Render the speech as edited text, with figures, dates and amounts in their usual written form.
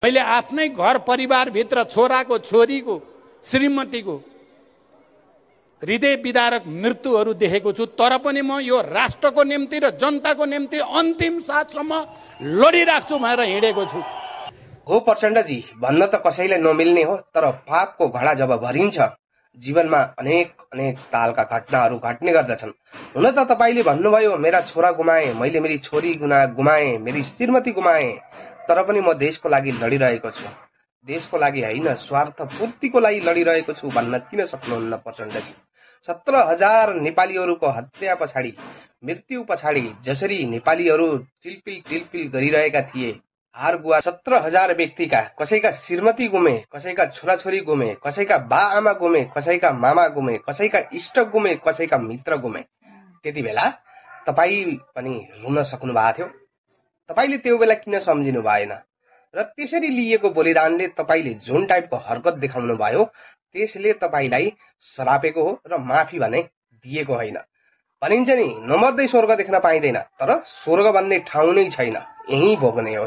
मैले आफ्नै घर परिवारभित्र छोराको छोरीको श्रीमतीको हृदय विदारक मृत्युहरू देखेको छु। तर पनि म यो राष्ट्रको निम्ति र जनताको निम्ति अन्तिम साथसम्म लडिराख्छु भनेर हिँडेको छु। हो प्रचण्डजी, भन्न त कसैलाई नमिल्ने हो, तर पापको घडा जब भरिन्छ जीवनमा अनेक अनेक तालका घटनाहरू घट्ने गर्दछन्। हुन त तपाईले भन्नुभयो मेरा छोरा गुमाए, मैले मेरी छोरी गुमाए, मेरी श्रीमती गुमाए, तर पनि म देशको लागि लडिरहेको छु। देशको लागि होइन, स्वार्थ पूर्तिको लागि लडिरहेको छु भन्न किन सक्नुहुन्न प्रचण्डजी? 17,000 नेपालीहरूको हत्या पछाडि, मृत्यु पछाडि जसरी नेपालीहरू टिलपिल गरिरहेका थिए, हार गुवा 17,000 व्यक्तिका, कसैका श्रीमती गुमे, कसैका छोराछोरी गुमे, कसैका बा आमा गुमे, कसैका मामा गुमे, कसैका इष्ट गुमे, कसैका मित्र गुमे। त्यति बेला तपाई पनि रुन सक्नु भएको थियो। तपाईले त्यो बेला किन सम्झिनु भएन? र त्यसरी लिएको बलिदानले तपाईले जुन टाइपको हरकत देखाउनु भयो त्यसले तपाईलाई सरापेको हो र माफी भने दिएको होइन। भनिन्छ नि, नमर्दै स्वर्ग देख्न पाइँदैन, तर स्वर्ग भन्ने ठाउँ नै छैन, यही भोग्ने हो।